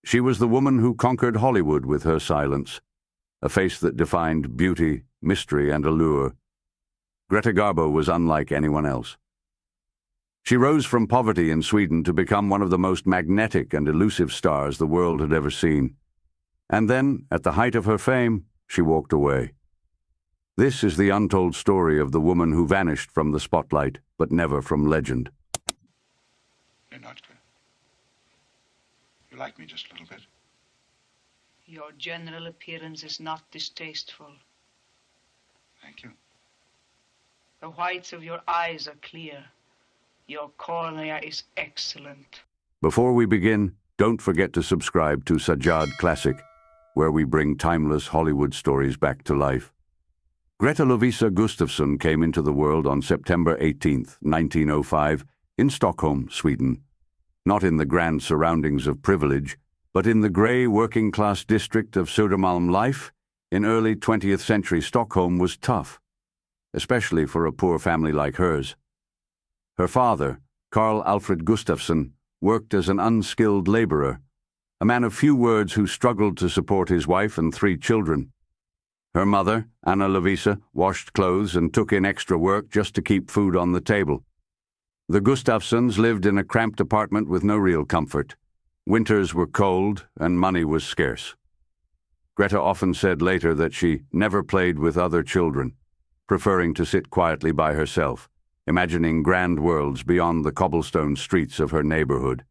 She was the woman who conquered Hollywood with her silence, a face that defined beauty, mystery, and allure. Greta Garbo was unlike anyone else. She rose from poverty in Sweden to become one of the most magnetic and elusive stars the world had ever seen. And then, at the height of her fame, she walked away. This is the untold story of the woman who vanished from the spotlight, but never from legend. You're not good. You like me just a little bit. Your general appearance is not distasteful. Thank you. The whites of your eyes are clear. Your cornea is excellent. Before we begin, don't forget to subscribe to Sajjad Classic, where we bring timeless Hollywood stories back to life. Greta Lovisa Gustafsson came into the world on September 18, 1905, in Stockholm, Sweden. Not in the grand surroundings of privilege, but in the grey working-class district of Södermalm. Life in early 20th century Stockholm was tough, especially for a poor family like hers. Her father, Carl Alfred Gustafsson, worked as an unskilled labourer, a man of few words who struggled to support his wife and 3 children. Her mother, Anna Lovisa, washed clothes and took in extra work just to keep food on the table. The Gustafssons lived in a cramped apartment with no real comfort. Winters were cold and money was scarce. Greta often said later that she never played with other children, preferring to sit quietly by herself, imagining grand worlds beyond the cobblestone streets of her neighborhood.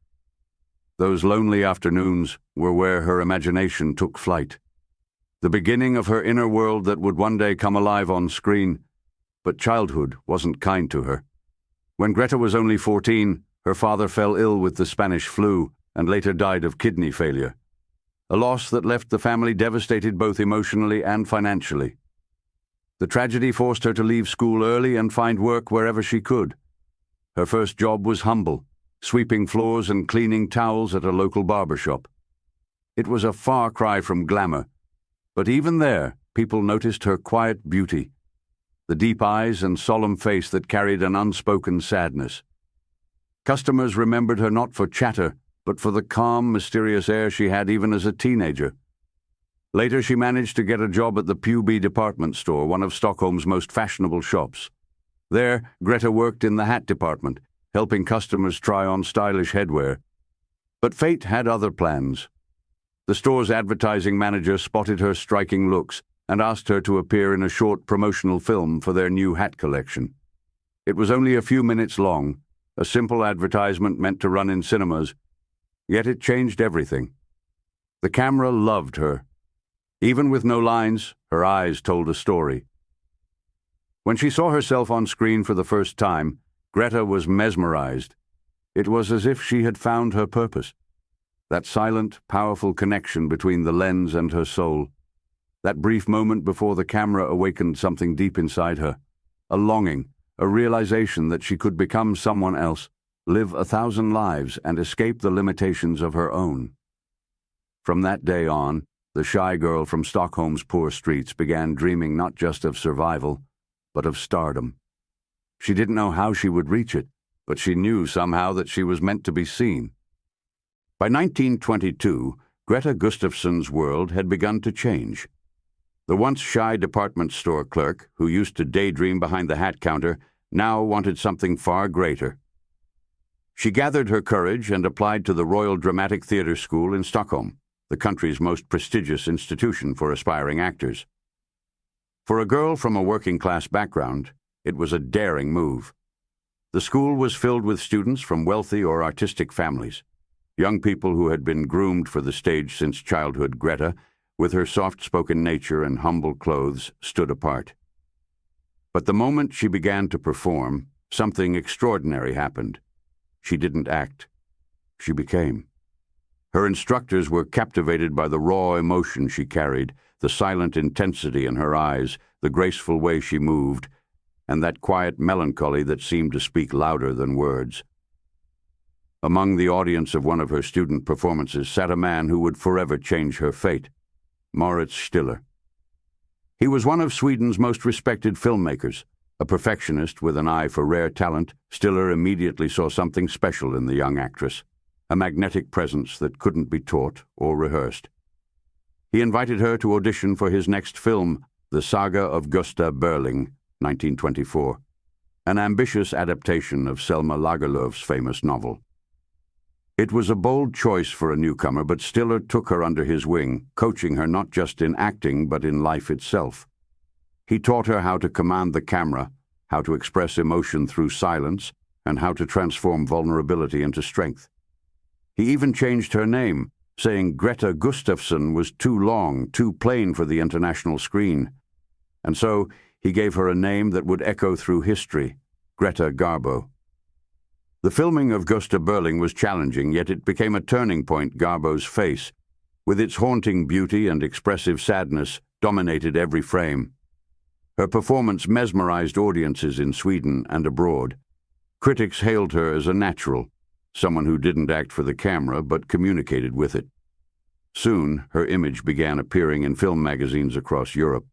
Those lonely afternoons were where her imagination took flight, the beginning of her inner world that would one day come alive on screen. But childhood wasn't kind to her. When Greta was only 14, her father fell ill with the Spanish flu and later died of kidney failure, a loss that left the family devastated both emotionally and financially. The tragedy forced her to leave school early and find work wherever she could. Her first job was humble, sweeping floors and cleaning towels at a local barber shop. It was a far cry from glamour, but even there, people noticed her quiet beauty, the deep eyes and solemn face that carried an unspoken sadness. Customers remembered her not for chatter, but for the calm, mysterious air she had even as a teenager. Later, she managed to get a job at the Puby department store, one of Stockholm's most fashionable shops. There, Greta worked in the hat department, helping customers try on stylish headwear. But fate had other plans. The store's advertising manager spotted her striking looks and asked her to appear in a short promotional film for their new hat collection. It was only a few minutes long, a simple advertisement meant to run in cinemas, yet it changed everything. The camera loved her. Even with no lines, her eyes told a story. When she saw herself on screen for the first time, Greta was mesmerized. It was as if she had found her purpose. That silent, powerful connection between the lens and her soul. That brief moment before the camera awakened something deep inside her. A longing, a realization that she could become someone else, live 1,000 lives and escape the limitations of her own. From that day on, the shy girl from Stockholm's poor streets began dreaming not just of survival, but of stardom. She didn't know how she would reach it, but she knew somehow that she was meant to be seen. By 1922, Greta Gustafsson's world had begun to change. The once shy department store clerk, who used to daydream behind the hat counter, now wanted something far greater. She gathered her courage and applied to the Royal Dramatic Theatre School in Stockholm, the country's most prestigious institution for aspiring actors. For a girl from a working-class background, it was a daring move. The school was filled with students from wealthy or artistic families, young people who had been groomed for the stage since childhood. Greta, with her soft-spoken nature and humble clothes, stood apart. But the moment she began to perform, something extraordinary happened. She didn't act. She became. Her instructors were captivated by the raw emotion she carried, the silent intensity in her eyes, the graceful way she moved, and that quiet melancholy that seemed to speak louder than words. Among the audience of one of her student performances sat a man who would forever change her fate, Moritz Stiller. He was one of Sweden's most respected filmmakers. A perfectionist with an eye for rare talent, Stiller immediately saw something special in the young actress. a magnetic presence that couldn't be taught or rehearsed. He invited her to audition for his next film, The Saga of Gösta Berling, 1924, an ambitious adaptation of Selma Lagerlöf's famous novel. It was a bold choice for a newcomer, but Stiller took her under his wing, coaching her not just in acting but in life itself. He taught her how to command the camera, how to express emotion through silence, and how to transform vulnerability into strength. He even changed her name, saying Greta Gustafsson was too long, too plain for the international screen. And so he gave her a name that would echo through history, Greta Garbo. The filming of Gösta Berling was challenging, yet it became a turning point. Garbo's face, with its haunting beauty and expressive sadness, dominated every frame. Her performance mesmerized audiences in Sweden and abroad. Critics hailed her as a natural, someone who didn't act for the camera but communicated with it. Soon, her image began appearing in film magazines across Europe.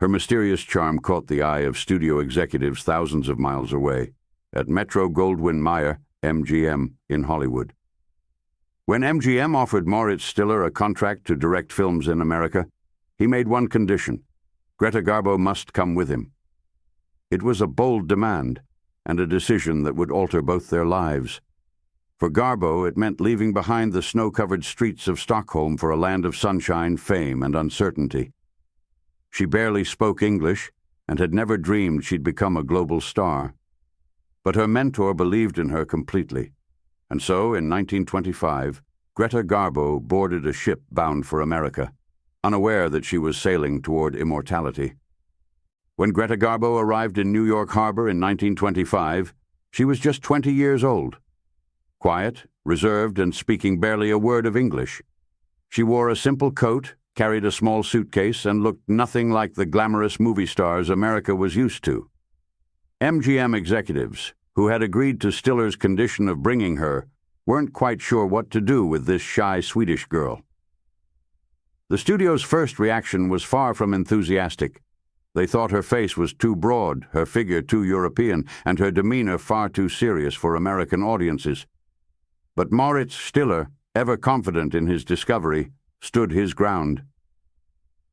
Her mysterious charm caught the eye of studio executives thousands of miles away, at Metro-Goldwyn-Mayer, MGM, in Hollywood. When MGM offered Moritz Stiller a contract to direct films in America, he made one condition: Greta Garbo must come with him. It was a bold demand, and a decision that would alter both their lives. For Garbo, it meant leaving behind the snow-covered streets of Stockholm for a land of sunshine, fame, and uncertainty. She barely spoke English and had never dreamed she'd become a global star. But her mentor believed in her completely, and so, in 1925, Greta Garbo boarded a ship bound for America, unaware that she was sailing toward immortality. When Greta Garbo arrived in New York Harbor in 1925, she was just 20 years old. Quiet, reserved, and speaking barely a word of English. She wore a simple coat, carried a small suitcase, and looked nothing like the glamorous movie stars America was used to. MGM executives, who had agreed to Stiller's condition of bringing her, weren't quite sure what to do with this shy Swedish girl. The studio's first reaction was far from enthusiastic. They thought her face was too broad, her figure too European, and her demeanor far too serious for American audiences. But Moritz Stiller, ever confident in his discovery, stood his ground.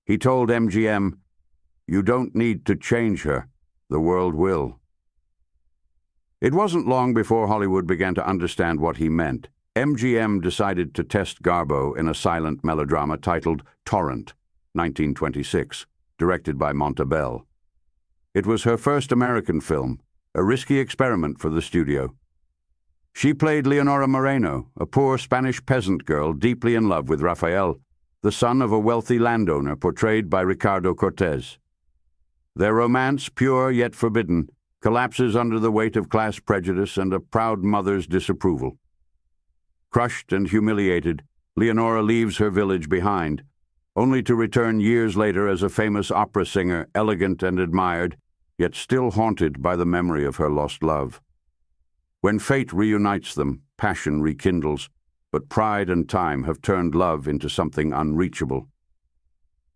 He told MGM, "You don't need to change her. The world will." It wasn't long before Hollywood began to understand what he meant. MGM decided to test Garbo in a silent melodrama titled Torrent, 1926, directed by Montabell. It was her first American film, a risky experiment for the studio. She played Leonora Moreno, a poor Spanish peasant girl deeply in love with Rafael, the son of a wealthy landowner portrayed by Ricardo Cortez. Their romance, pure yet forbidden, collapses under the weight of class prejudice and a proud mother's disapproval. Crushed and humiliated, Leonora leaves her village behind, only to return years later as a famous opera singer, elegant and admired, yet still haunted by the memory of her lost love. When fate reunites them, passion rekindles, but pride and time have turned love into something unreachable.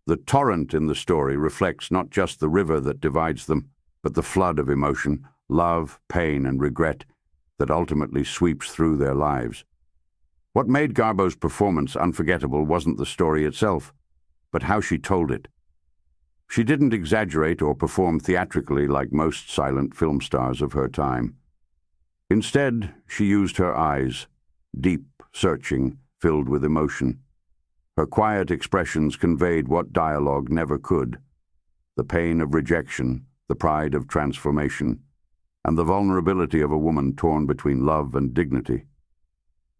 The torrent in the story reflects not just the river that divides them, but the flood of emotion, love, pain, and regret that ultimately sweeps through their lives. What made Garbo's performance unforgettable wasn't the story itself, but how she told it. She didn't exaggerate or perform theatrically like most silent film stars of her time. Instead, she used her eyes, deep, searching, filled with emotion. Her quiet expressions conveyed what dialogue never could: the pain of rejection, the pride of transformation, and the vulnerability of a woman torn between love and dignity.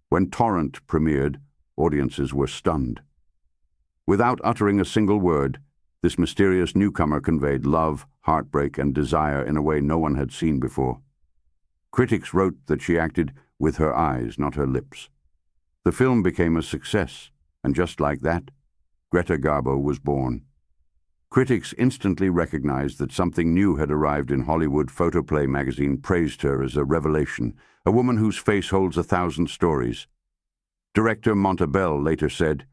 When Torrent premiered, audiences were stunned. Without uttering a single word, this mysterious newcomer conveyed love, heartbreak, and desire in a way no one had seen before. Critics wrote that she acted with her eyes, not her lips. The film became a success, and just like that, Greta Garbo was born. Critics instantly recognized that something new had arrived in Hollywood. Photoplay magazine praised her as a revelation, a woman whose face holds 1,000 stories. Director Montabell later said,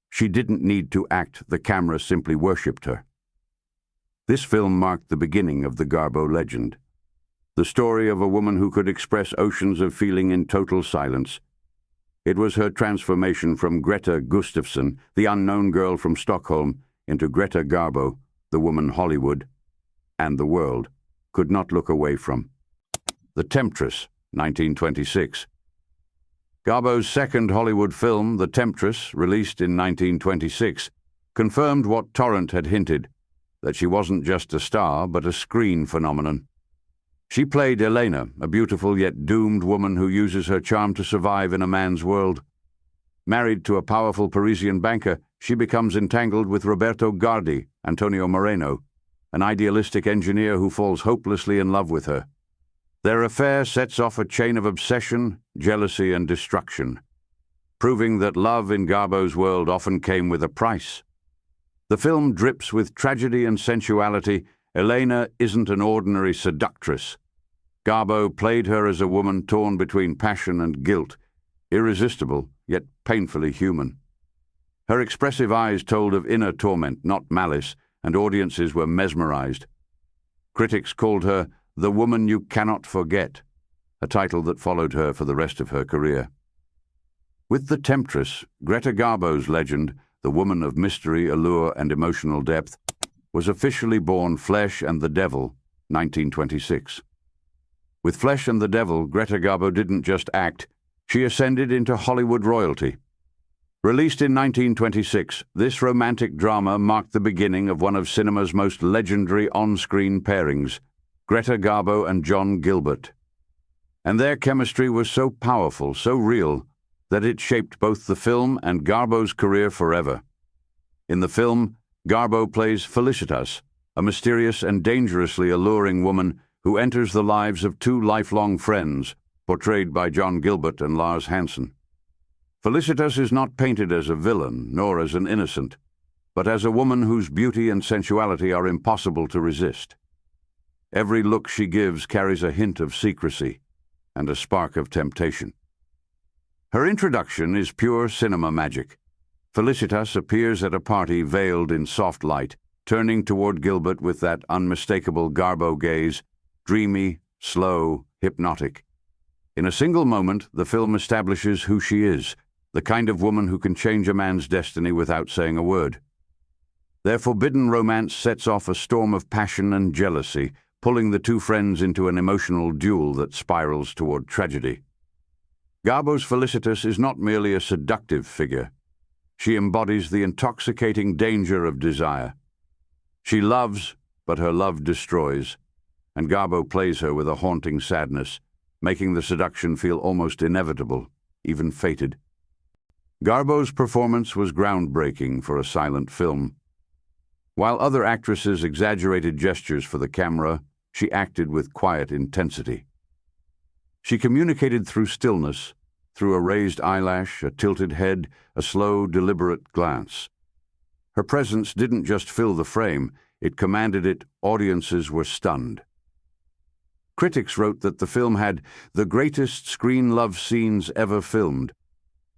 "She didn't need to act, the camera simply worshipped her." This film marked the beginning of the Garbo legend. The story of a woman who could express oceans of feeling in total silence, It was her transformation from Greta Gustafsson, the unknown girl from Stockholm, into Greta Garbo, the woman Hollywood and the world could not look away from. The Temptress, 1926. Garbo's second Hollywood film, The Temptress, released in 1926, confirmed what Torrent had hinted, that she wasn't just a star but a screen phenomenon. She played Elena, a beautiful yet doomed woman who uses her charm to survive in a man's world. Married to a powerful Parisian banker, she becomes entangled with Roberto Gardi, Antonio Moreno, an idealistic engineer who falls hopelessly in love with her. Their affair sets off a chain of obsession, jealousy, and destruction, proving that love in Garbo's world often came with a price. The film drips with tragedy and sensuality. Elena isn't an ordinary seductress. Garbo played her as a woman torn between passion and guilt, irresistible, yet painfully human. Her expressive eyes told of inner torment, not malice, and audiences were mesmerized. Critics called her the woman you cannot forget, a title that followed her for the rest of her career. With The Temptress, Greta Garbo's legend, the woman of mystery, allure, and emotional depth, was officially born Flesh and the Devil, 1926. With Flesh and the Devil, Greta Garbo didn't just act, she ascended into Hollywood royalty. Released in 1926, this romantic drama marked the beginning of one of cinema's most legendary on-screen pairings, Greta Garbo and John Gilbert. And their chemistry was so powerful, so real, that it shaped both the film and Garbo's career forever. In the film, Garbo plays Felicitas, a mysterious and dangerously alluring woman who enters the lives of two lifelong friends, portrayed by John Gilbert and Lars Hansen. Felicitas is not painted as a villain, nor as an innocent, but as a woman whose beauty and sensuality are impossible to resist. Every look she gives carries a hint of secrecy and a spark of temptation. Her introduction is pure cinema magic. Felicitas appears at a party veiled in soft light, turning toward Gilbert with that unmistakable Garbo gaze, dreamy, slow, hypnotic. In a single moment, the film establishes who she is, the kind of woman who can change a man's destiny without saying a word. Their forbidden romance sets off a storm of passion and jealousy, pulling the two friends into an emotional duel that spirals toward tragedy. Garbo's Felicitas is not merely a seductive figure. She embodies the intoxicating danger of desire. She loves, but her love destroys, and Garbo plays her with a haunting sadness, making the seduction feel almost inevitable, even fated. Garbo's performance was groundbreaking for a silent film. While other actresses exaggerated gestures for the camera, she acted with quiet intensity. She communicated through stillness, through a raised eyelash, a tilted head, a slow, deliberate glance. Her presence didn't just fill the frame, it commanded it. Audiences were stunned. Critics wrote that the film had the greatest screen love scenes ever filmed,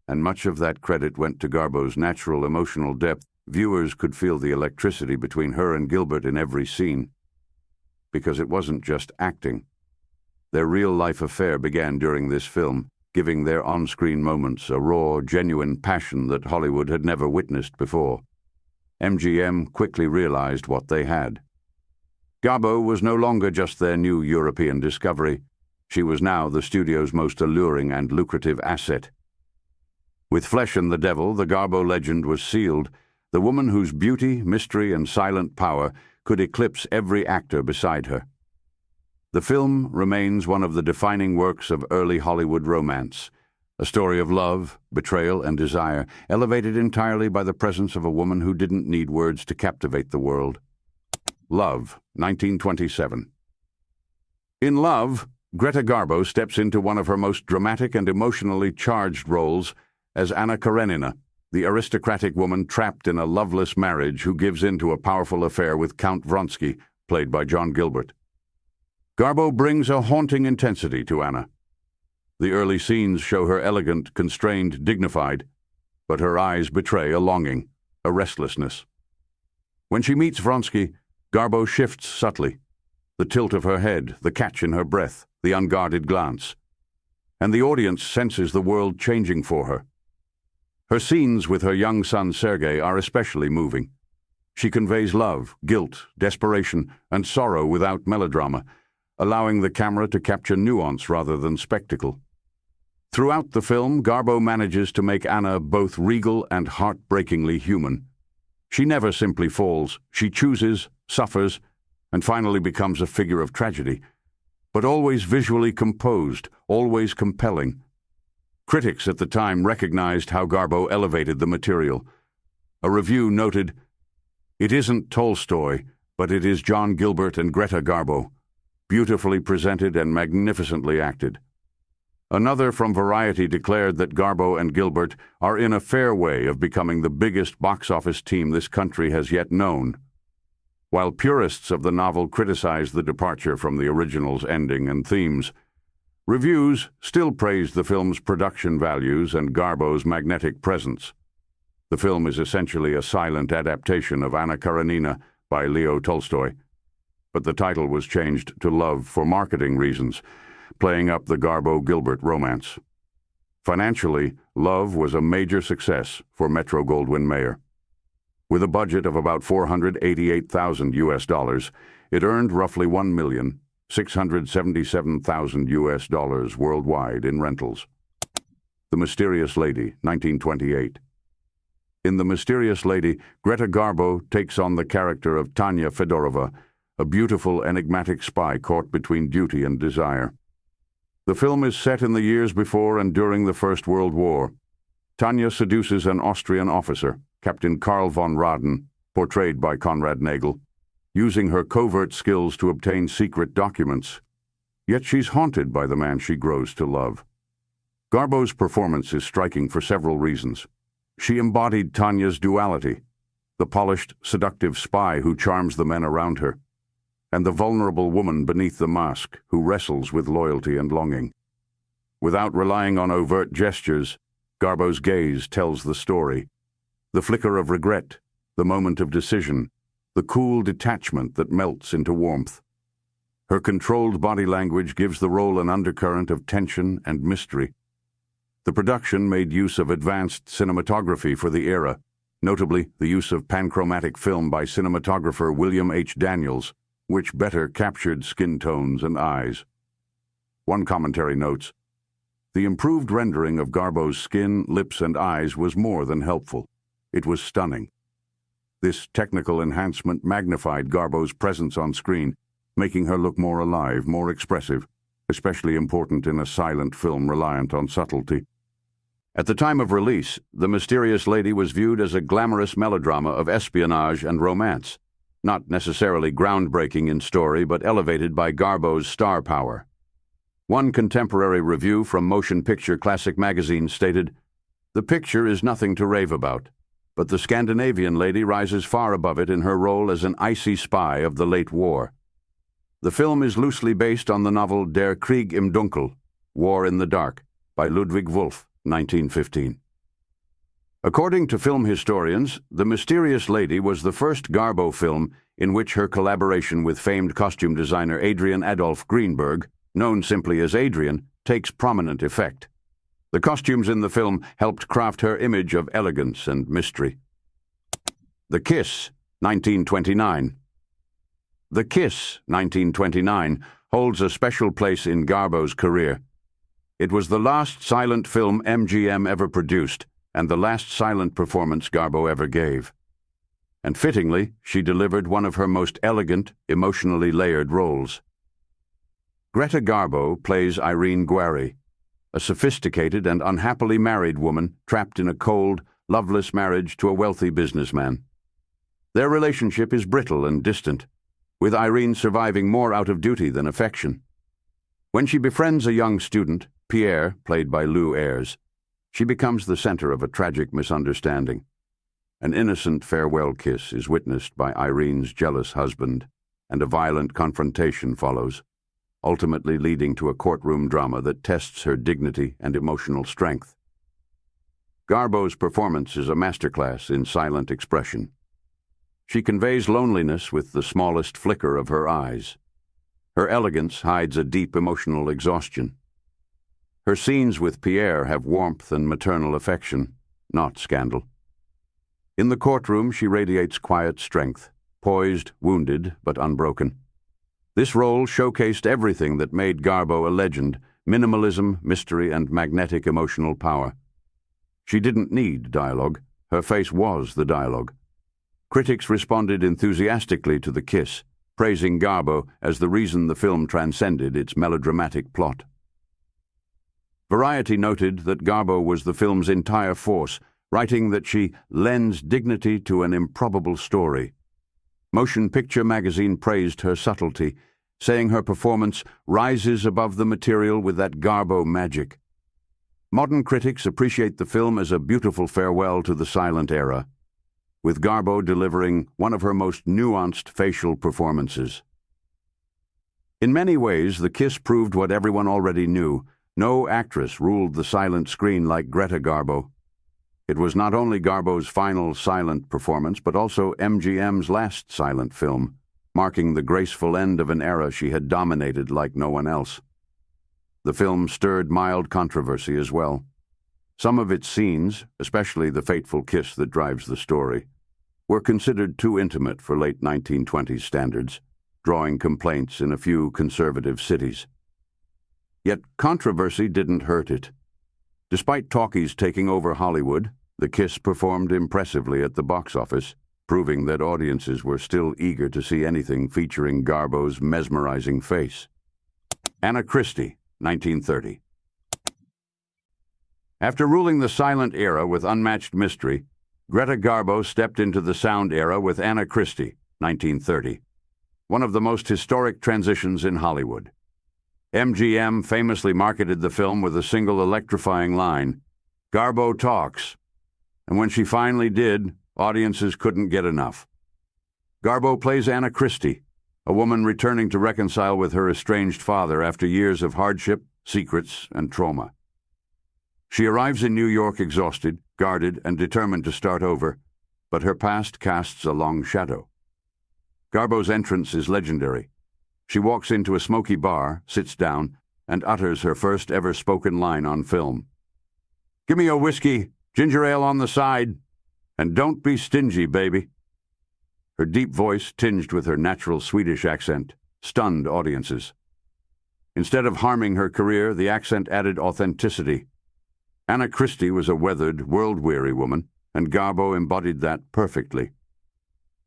and much of that credit went to Garbo's natural emotional depth. Viewers could feel the electricity between her and Gilbert in every scene. Because it wasn't just acting. Their real-life affair began during this film, giving their on-screen moments a raw, genuine passion that Hollywood had never witnessed before. MGM quickly realized what they had. Garbo was no longer just their new European discovery. She was now the studio's most alluring and lucrative asset. With Flesh and the Devil, the Garbo legend was sealed, the woman whose beauty, mystery, and silent power could eclipse every actor beside her. The film remains one of the defining works of early Hollywood romance, a story of love, betrayal, and desire, elevated entirely by the presence of a woman who didn't need words to captivate the world. Love, 1927. In Love, Greta Garbo steps into one of her most dramatic and emotionally charged roles as Anna Karenina, the aristocratic woman trapped in a loveless marriage who gives in to a powerful affair with Count Vronsky, played by John Gilbert. Garbo brings a haunting intensity to Anna. The early scenes show her elegant, constrained, dignified, but her eyes betray a longing, a restlessness. When she meets Vronsky, Garbo shifts subtly, the tilt of her head, the catch in her breath, the unguarded glance. and the audience senses the world changing for her. Her scenes with her young son Sergei are especially moving. She conveys love, guilt, desperation, and sorrow without melodrama, allowing the camera to capture nuance rather than spectacle. Throughout the film, Garbo manages to make Anna both regal and heartbreakingly human. She never simply falls. She chooses, suffers, and finally becomes a figure of tragedy, but always visually composed, always compelling. Critics at the time recognized how Garbo elevated the material. A review noted, "It isn't Tolstoy, but it is John Gilbert and Greta Garbo, beautifully presented and magnificently acted." Another from Variety declared that Garbo and Gilbert are in a fair way of becoming the biggest box office team this country has yet known. While purists of the novel criticized the departure from the original's ending and themes, reviews still praised the film's production values and Garbo's magnetic presence. The film is essentially a silent adaptation of Anna Karenina by Leo Tolstoy, but the title was changed to Love for marketing reasons, playing up the Garbo-Gilbert romance. Financially, Love was a major success for Metro-Goldwyn-Mayer. With a budget of about $488,000, it earned roughly $1,677,000 worldwide in rentals. The Mysterious Lady, 1928. In The Mysterious Lady, Greta Garbo takes on the character of Tanya Fedorova, a beautiful, enigmatic spy caught between duty and desire. The film is set in the years before and during the First World War. Tanya seduces an Austrian officer, Captain Karl von Raden, portrayed by Konrad Nagel, using her covert skills to obtain secret documents. Yet she's haunted by the man she grows to love. Garbo's performance is striking for several reasons. She embodied Tanya's duality, the polished, seductive spy who charms the men around her, and the vulnerable woman beneath the mask who wrestles with loyalty and longing. Without relying on overt gestures, Garbo's gaze tells the story. The flicker of regret, the moment of decision, the cool detachment that melts into warmth. Her controlled body language gives the role an undercurrent of tension and mystery. The production made use of advanced cinematography for the era, notably the use of panchromatic film by cinematographer William H. Daniels, which better captured skin tones and eyes. One commentary notes, "The improved rendering of Garbo's skin, lips, and eyes was more than helpful. It was stunning." This technical enhancement magnified Garbo's presence on screen, making her look more alive, more expressive, especially important in a silent film reliant on subtlety. At the time of release, The Mysterious Lady was viewed as a glamorous melodrama of espionage and romance, not necessarily groundbreaking in story, but elevated by Garbo's star power. One contemporary review from Motion Picture Classic magazine stated, "The picture is nothing to rave about, but the Scandinavian lady rises far above it in her role as an icy spy of the late war." The film is loosely based on the novel Der Krieg im Dunkel, War in the Dark, by Ludwig Wolff, 1915. According to film historians, The Mysterious Lady was the first Garbo film in which her collaboration with famed costume designer Adrian Adolf Greenberg, known simply as Adrian, takes prominent effect. The costumes in the film helped craft her image of elegance and mystery. The Kiss, 1929. The Kiss, 1929, holds a special place in Garbo's career. It was the last silent film MGM ever produced, and the last silent performance Garbo ever gave. And fittingly, she delivered one of her most elegant, emotionally layered roles. Greta Garbo plays Irene Guary, a sophisticated and unhappily married woman trapped in a cold, loveless marriage to a wealthy businessman. Their relationship is brittle and distant, with Irene surviving more out of duty than affection. When she befriends a young student, Pierre, played by Lou Ayres, she becomes the center of a tragic misunderstanding. An innocent farewell kiss is witnessed by Irene's jealous husband, and a violent confrontation follows, ultimately leading to a courtroom drama that tests her dignity and emotional strength. Garbo's performance is a masterclass in silent expression. She conveys loneliness with the smallest flicker of her eyes. Her elegance hides a deep emotional exhaustion. Her scenes with Pierre have warmth and maternal affection, not scandal. In the courtroom, she radiates quiet strength, poised, wounded, but unbroken. This role showcased everything that made Garbo a legend: minimalism, mystery, and magnetic emotional power. She didn't need dialogue. Her face was the dialogue. Critics responded enthusiastically to the kiss, praising Garbo as the reason the film transcended its melodramatic plot. Variety noted that Garbo was the film's entire force, writing that she lends dignity to an improbable story. Motion Picture Magazine praised her subtlety, saying her performance rises above the material with that Garbo magic. Modern critics appreciate the film as a beautiful farewell to the silent era, with Garbo delivering one of her most nuanced facial performances. In many ways, the kiss proved what everyone already knew: no actress ruled the silent screen like Greta Garbo. It was not only Garbo's final silent performance, but also MGM's last silent film, marking the graceful end of an era she had dominated like no one else. The film stirred mild controversy as well. Some of its scenes, especially the fateful kiss that drives the story, were considered too intimate for late 1920s standards, drawing complaints in a few conservative cities. Yet controversy didn't hurt it. Despite talkies taking over Hollywood, the kiss performed impressively at the box office, proving that audiences were still eager to see anything featuring Garbo's mesmerizing face. Anna Christie, 1930. After ruling the silent era with unmatched mystery, Greta Garbo stepped into the sound era with Anna Christie, 1930, one of the most historic transitions in Hollywood. MGM famously marketed the film with a single electrifying line, "Garbo talks," and when she finally did, audiences couldn't get enough. Garbo plays Anna Christie, a woman returning to reconcile with her estranged father after years of hardship, secrets, and trauma. She arrives in New York exhausted, guarded, and determined to start over, but her past casts a long shadow. Garbo's entrance is legendary. She walks into a smoky bar, sits down, and utters her first ever spoken line on film. "Give me a whiskey, ginger ale on the side, and don't be stingy, baby." Her deep voice, tinged with her natural Swedish accent, stunned audiences. Instead of harming her career, the accent added authenticity. Anna Christie was a weathered, world-weary woman, and Garbo embodied that perfectly.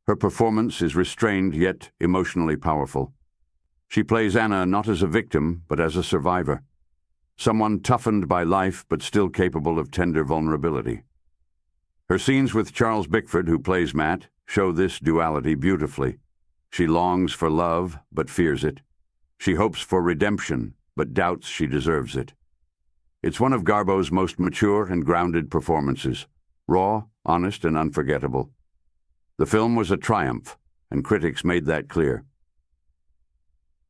Her performance is restrained yet emotionally powerful. She plays Anna not as a victim, but as a survivor, someone toughened by life but still capable of tender vulnerability. Her scenes with Charles Bickford, who plays Matt, show this duality beautifully. She longs for love, but fears it. She hopes for redemption, but doubts she deserves it. It's one of Garbo's most mature and grounded performances, raw, honest, and unforgettable. The film was a triumph, and critics made that clear.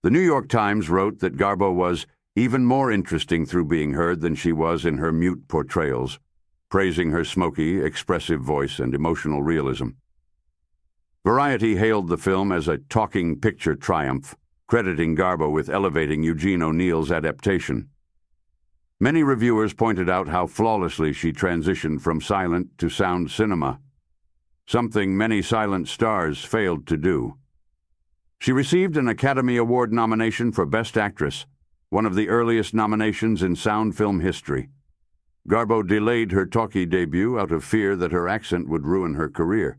The New York Times wrote that Garbo was even more interesting through being heard than she was in her mute portrayals, praising her smoky, expressive voice and emotional realism. Variety hailed the film as a talking picture triumph, crediting Garbo with elevating Eugene O'Neill's adaptation. Many reviewers pointed out how flawlessly she transitioned from silent to sound cinema, something many silent stars failed to do. She received an Academy Award nomination for Best Actress, one of the earliest nominations in sound film history. Garbo delayed her talkie debut out of fear that her accent would ruin her career.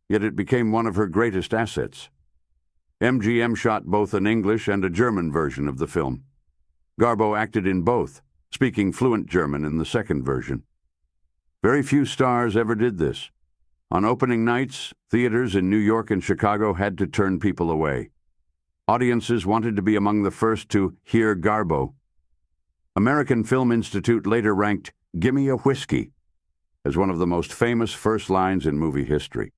Yet it became one of her greatest assets. MGM shot both an English and a German version of the film. Garbo acted in both, speaking fluent German in the second version. Very few stars ever did this. On opening nights, theaters in New York and Chicago had to turn people away. Audiences wanted to be among the first to hear Garbo. American Film Institute later ranked "Gimme a Whiskey" as one of the most famous first lines in movie history.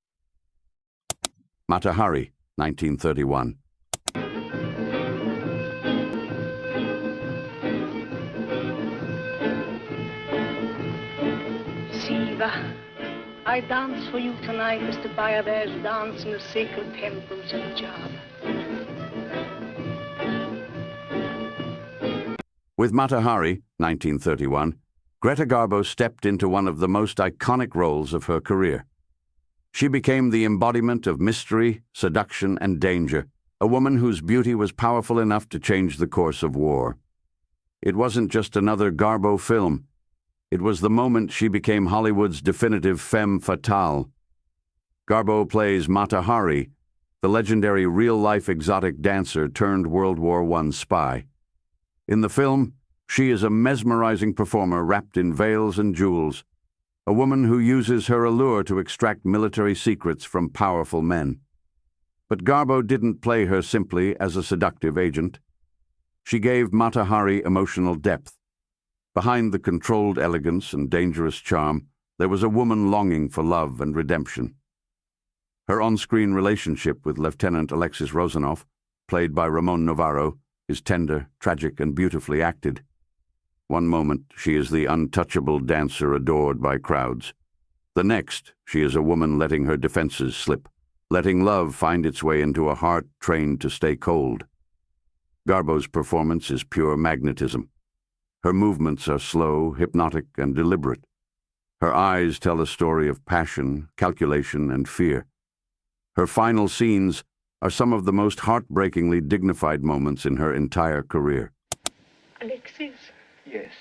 Mata Hari, 1931. Siva, I dance for you tonight as the Bayaders dance in the sacred temples of Java. With Mata Hari, 1931, Greta Garbo stepped into one of the most iconic roles of her career. She became the embodiment of mystery, seduction, and danger, a woman whose beauty was powerful enough to change the course of war. It wasn't just another Garbo film. It was the moment she became Hollywood's definitive femme fatale. Garbo plays Mata Hari, the legendary real-life exotic dancer turned World War I spy. In the film, she is a mesmerizing performer wrapped in veils and jewels, a woman who uses her allure to extract military secrets from powerful men. But Garbo didn't play her simply as a seductive agent. She gave Mata Hari emotional depth. Behind the controlled elegance and dangerous charm, there was a woman longing for love and redemption. Her on-screen relationship with Lieutenant Alexis Rozanov, played by Ramon Navarro, is tender, tragic, and beautifully acted. One moment, she is the untouchable dancer adored by crowds. The next, she is a woman letting her defenses slip, letting love find its way into a heart trained to stay cold. Garbo's performance is pure magnetism. Her movements are slow, hypnotic, and deliberate. Her eyes tell a story of passion, calculation, and fear. Her final scenes are some of the most heartbreakingly dignified moments in her entire career. Alexis, Yes.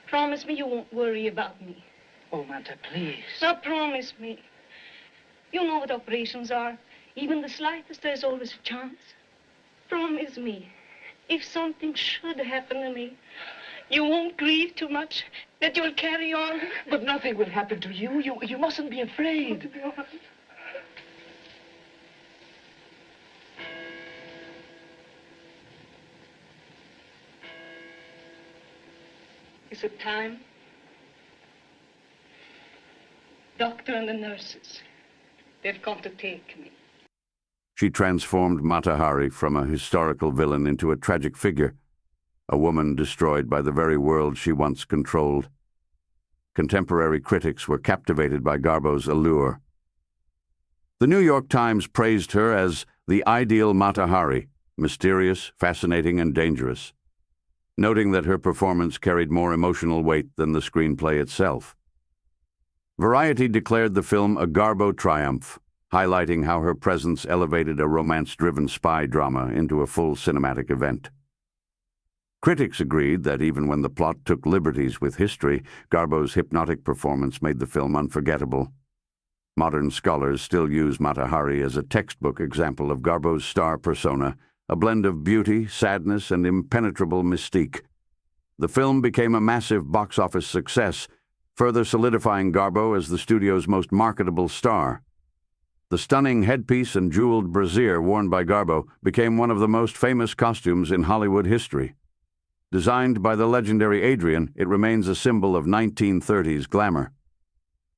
promise me you won't worry about me. Oh, Mata, please. Now promise me. You know what operations are. Even the slightest, there's always a chance. Promise me, if something should happen to me, you won't grieve too much, that you'll carry on. But nothing will happen to you. You mustn't be afraid. Is it time? Doctor and the nurses, they've come to take me. She transformed Mata Hari from a historical villain into a tragic figure, a woman destroyed by the very world she once controlled. Contemporary critics were captivated by Garbo's allure. The New York Times praised her as the ideal Mata Hari, mysterious, fascinating, and dangerous, noting that her performance carried more emotional weight than the screenplay itself. Variety declared the film a Garbo triumph, highlighting how her presence elevated a romance-driven spy drama into a full cinematic event. Critics agreed that even when the plot took liberties with history, Garbo's hypnotic performance made the film unforgettable. Modern scholars still use Mata Hari as a textbook example of Garbo's star persona, a blend of beauty, sadness, and impenetrable mystique. The film became a massive box office success, further solidifying Garbo as the studio's most marketable star. The stunning headpiece and jeweled brassiere worn by Garbo became one of the most famous costumes in Hollywood history. Designed by the legendary Adrian, it remains a symbol of 1930s glamour.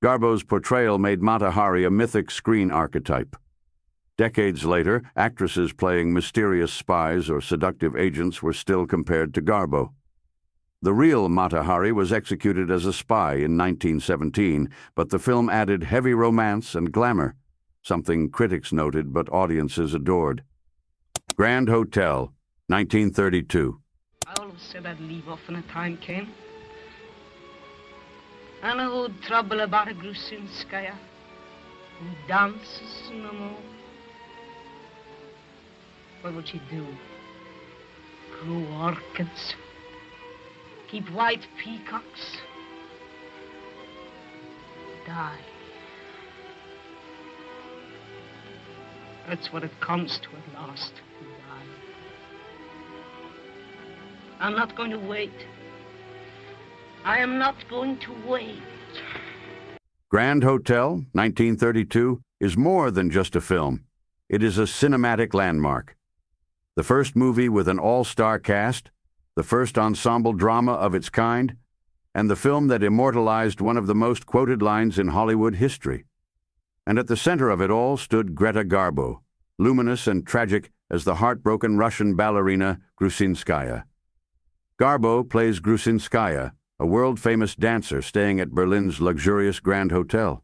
Garbo's portrayal made Mata Hari a mythic screen archetype. Decades later, actresses playing mysterious spies or seductive agents were still compared to Garbo. The real Mata Hari was executed as a spy in 1917, but the film added heavy romance and glamour, something critics noted but audiences adored. Grand Hotel, 1932. I always said I'd leave off when the time came. I know who'd trouble about a Grusinskaya, who dances no more. What would she do? Grow orchids? Keep white peacocks? Die? That's what it comes to at last. Die. I'm not going to wait. I am not going to wait. Grand Hotel, 1932, is more than just a film. It is a cinematic landmark. The first movie with an all-star cast, the first ensemble drama of its kind, and the film that immortalized one of the most quoted lines in Hollywood history. And at the center of it all stood Greta Garbo, luminous and tragic as the heartbroken Russian ballerina Grusinskaya. Garbo plays Grusinskaya, a world-famous dancer staying at Berlin's luxurious Grand Hotel.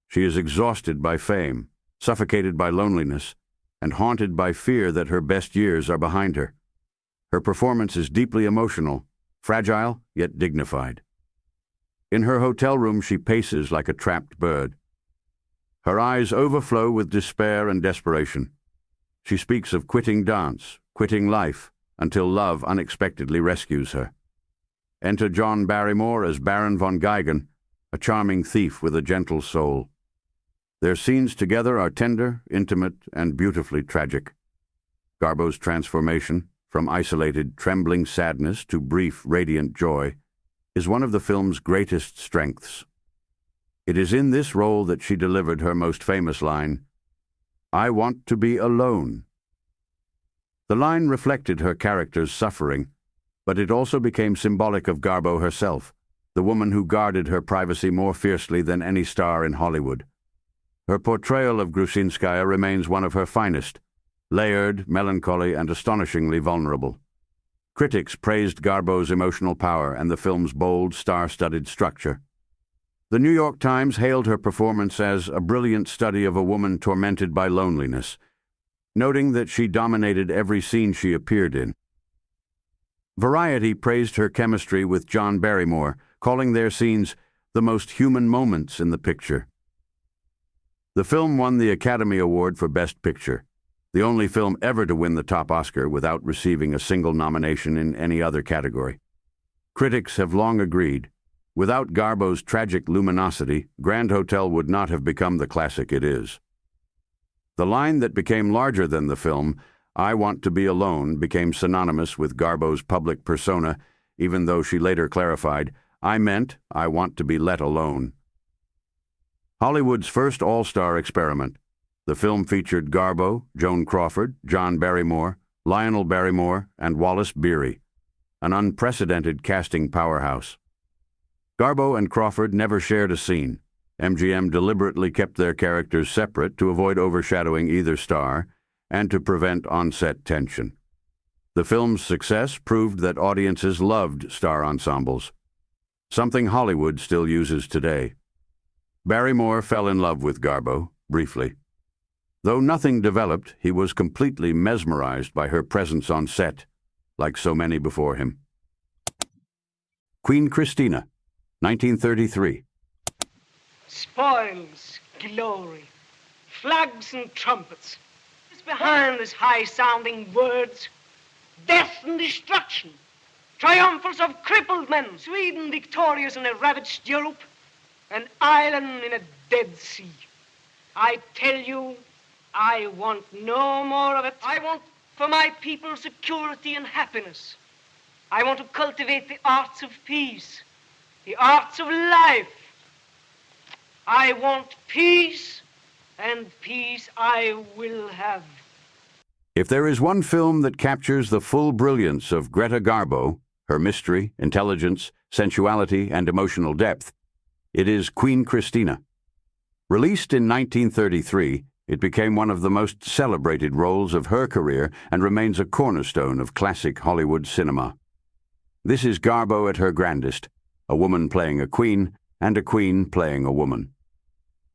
She is exhausted by fame, suffocated by loneliness, and haunted by fear that her best years are behind her. Her performance is deeply emotional, fragile yet dignified. In her hotel room, she paces like a trapped bird. Her eyes overflow with despair and desperation. She speaks of quitting dance, quitting life, until love unexpectedly rescues her. Enter John Barrymore as Baron von Geigen, a charming thief with a gentle soul. Their scenes together are tender, intimate, and beautifully tragic. Garbo's transformation, from isolated, trembling sadness to brief, radiant joy, is one of the film's greatest strengths. It is in this role that she delivered her most famous line, "I want to be alone." The line reflected her character's suffering, but it also became symbolic of Garbo herself, the woman who guarded her privacy more fiercely than any star in Hollywood. Her portrayal of Grusinskaya remains one of her finest, layered, melancholy, and astonishingly vulnerable. Critics praised Garbo's emotional power and the film's bold, star-studded structure. The New York Times hailed her performance as a brilliant study of a woman tormented by loneliness, noting that she dominated every scene she appeared in. Variety praised her chemistry with John Barrymore, calling their scenes the most human moments in the picture. The film won the Academy Award for Best Picture, the only film ever to win the top Oscar without receiving a single nomination in any other category. Critics have long agreed, without Garbo's tragic luminosity, Grand Hotel would not have become the classic it is. The line that became larger than the film, "I want to be alone," became synonymous with Garbo's public persona, even though she later clarified, "I meant I want to be let alone." Hollywood's first all-star experiment, the film featured Garbo, Joan Crawford, John Barrymore, Lionel Barrymore, and Wallace Beery, an unprecedented casting powerhouse. Garbo and Crawford never shared a scene. MGM deliberately kept their characters separate to avoid overshadowing either star and to prevent on-set tension. The film's success proved that audiences loved star ensembles, something Hollywood still uses today. Barrymore fell in love with Garbo, briefly. Though nothing developed, he was completely mesmerized by her presence on set, like so many before him. Queen Christina, 1933. Spoils, glory, flags and trumpets. Behind these high-sounding words, death and destruction, triumphals of crippled men, Sweden victorious in a ravaged Europe, an island in a dead sea. I tell you, I want no more of it. I want for my people security and happiness. I want to cultivate the arts of peace, the arts of life. I want peace, and peace I will have. If there is one film that captures the full brilliance of Greta Garbo, her mystery, intelligence, sensuality, and emotional depth, it is Queen Christina. Released in 1933, it became one of the most celebrated roles of her career and remains a cornerstone of classic Hollywood cinema. This is Garbo at her grandest, a woman playing a queen and a queen playing a woman.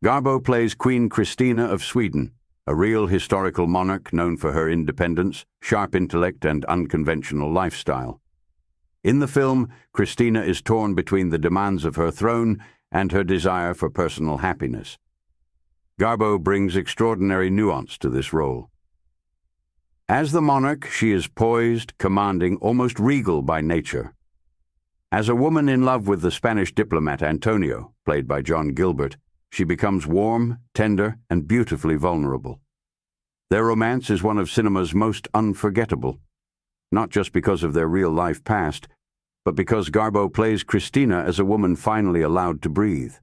Garbo plays Queen Christina of Sweden, a real historical monarch known for her independence, sharp intellect, and unconventional lifestyle. In the film, Christina is torn between the demands of her throne and her desire for personal happiness. Garbo brings extraordinary nuance to this role. As the monarch, she is poised, commanding, almost regal by nature. As a woman in love with the Spanish diplomat Antonio, played by John Gilbert, she becomes warm, tender, and beautifully vulnerable. Their romance is one of cinema's most unforgettable, not just because of their real-life past, but because Garbo plays Christina as a woman finally allowed to breathe.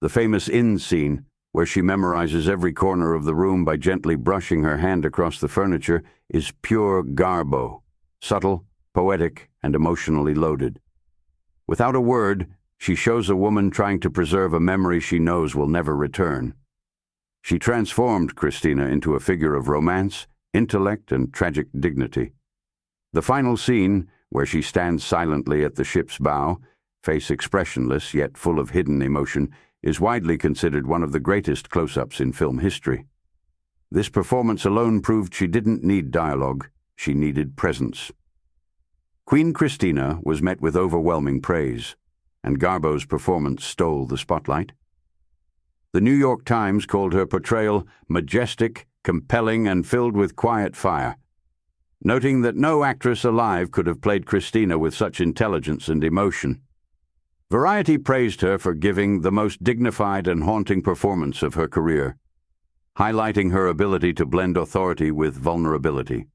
The famous inn scene, where she memorizes every corner of the room by gently brushing her hand across the furniture, is pure Garbo, subtle, poetic, and emotionally loaded. Without a word, she shows a woman trying to preserve a memory she knows will never return. She transformed Christina into a figure of romance, intellect, and tragic dignity. The final scene, where she stands silently at the ship's bow, face expressionless yet full of hidden emotion, is widely considered one of the greatest close-ups in film history. This performance alone proved she didn't need dialogue, she needed presence. Queen Christina was met with overwhelming praise, and Garbo's performance stole the spotlight. The New York Times called her portrayal majestic, compelling, and filled with quiet fire, noting that no actress alive could have played Christina with such intelligence and emotion. Variety praised her for giving the most dignified and haunting performance of her career, highlighting her ability to blend authority with vulnerability.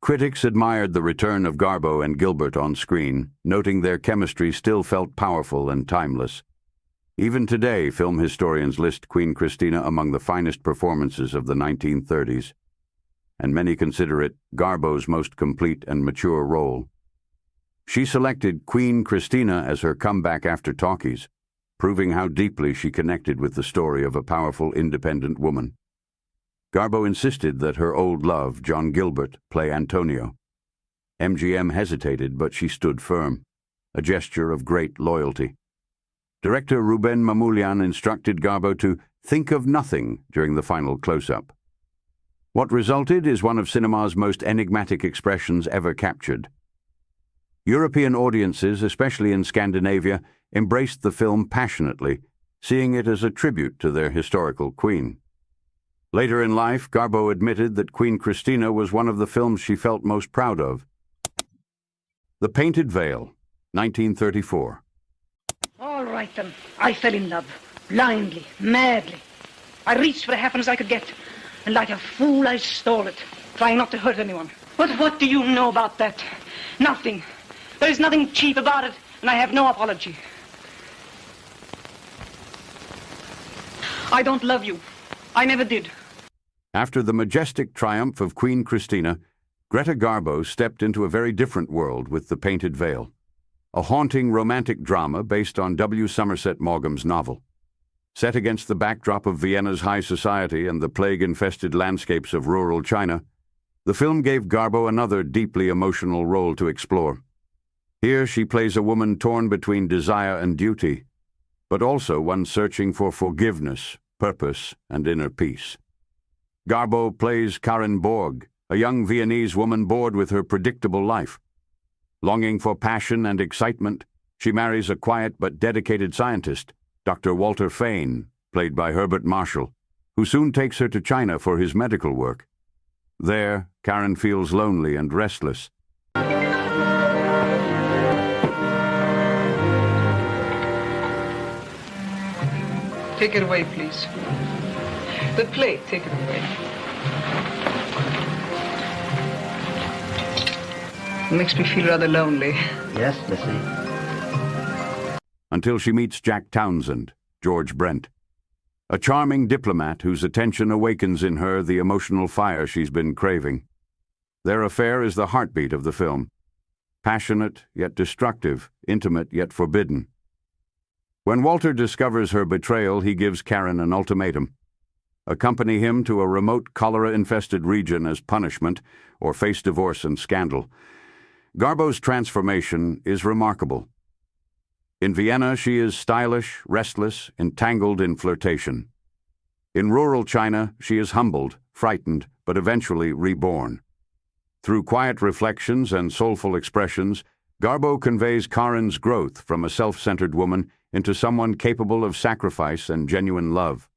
Critics admired the return of Garbo and Gilbert on screen, noting their chemistry still felt powerful and timeless. Even today, film historians list Queen Christina among the finest performances of the 1930s, and many consider it Garbo's most complete and mature role. She selected Queen Christina as her comeback after talkies, proving how deeply she connected with the story of a powerful, independent woman. Garbo insisted that her old love, John Gilbert, play Antonio. MGM hesitated, but she stood firm, a gesture of great loyalty. Director Ruben Mamoulian instructed Garbo to think of nothing during the final close-up. What resulted is one of cinema's most enigmatic expressions ever captured. European audiences, especially in Scandinavia, embraced the film passionately, seeing it as a tribute to their historical queen. Later in life, Garbo admitted that Queen Christina was one of the films she felt most proud of. The Painted Veil, 1934. All right, then. I fell in love. Blindly, madly. I reached for the happiness I could get, and like a fool I stole it, trying not to hurt anyone. But what do you know about that? Nothing. There is nothing cheap about it, and I have no apology. I don't love you. I never did. After the majestic triumph of Queen Christina, Greta Garbo stepped into a very different world with The Painted Veil, a haunting romantic drama based on W. Somerset Maugham's novel. Set against the backdrop of Vienna's high society and the plague-infested landscapes of rural China, the film gave Garbo another deeply emotional role to explore. Here she plays a woman torn between desire and duty, but also one searching for forgiveness, purpose, and inner peace. Garbo plays Karen Borg, a young Viennese woman bored with her predictable life. Longing for passion and excitement, she marries a quiet but dedicated scientist, Dr. Walter Fane, played by Herbert Marshall, who soon takes her to China for his medical work. There, Karen feels lonely and restless. Take it away, please. The plate, take it away. It makes me feel rather lonely. Yes, Missy. Until she meets Jack Townsend, George Brent, a charming diplomat whose attention awakens in her the emotional fire she's been craving. Their affair is the heartbeat of the film, passionate yet destructive, intimate yet forbidden. When Walter discovers her betrayal, he gives Karen an ultimatum: accompany him to a remote cholera-infested region as punishment, or face divorce and scandal. Garbo's transformation is remarkable. In Vienna, she is stylish, restless, entangled in flirtation. In rural China, she is humbled, frightened, but eventually reborn. Through quiet reflections and soulful expressions, Garbo conveys Karen's growth from a self-centered woman into someone capable of sacrifice and genuine love.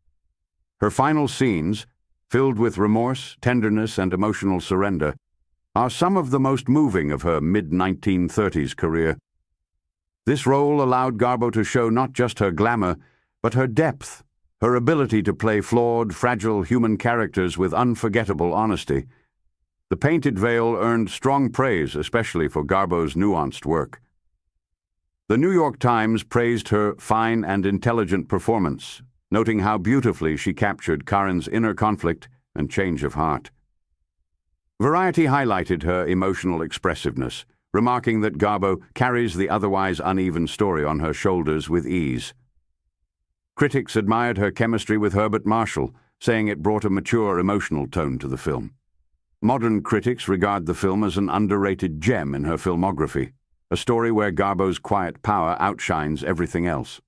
Her final scenes, filled with remorse, tenderness, and emotional surrender, are some of the most moving of her mid-1930s career. This role allowed Garbo to show not just her glamour, but her depth, her ability to play flawed, fragile human characters with unforgettable honesty. The Painted Veil earned strong praise, especially for Garbo's nuanced work. The New York Times praised her fine and intelligent performance, noting how beautifully she captured Karen's inner conflict and change of heart. Variety highlighted her emotional expressiveness, remarking that Garbo carries the otherwise uneven story on her shoulders with ease. Critics admired her chemistry with Herbert Marshall, saying it brought a mature emotional tone to the film. Modern critics regard the film as an underrated gem in her filmography, a story where Garbo's quiet power outshines everything else.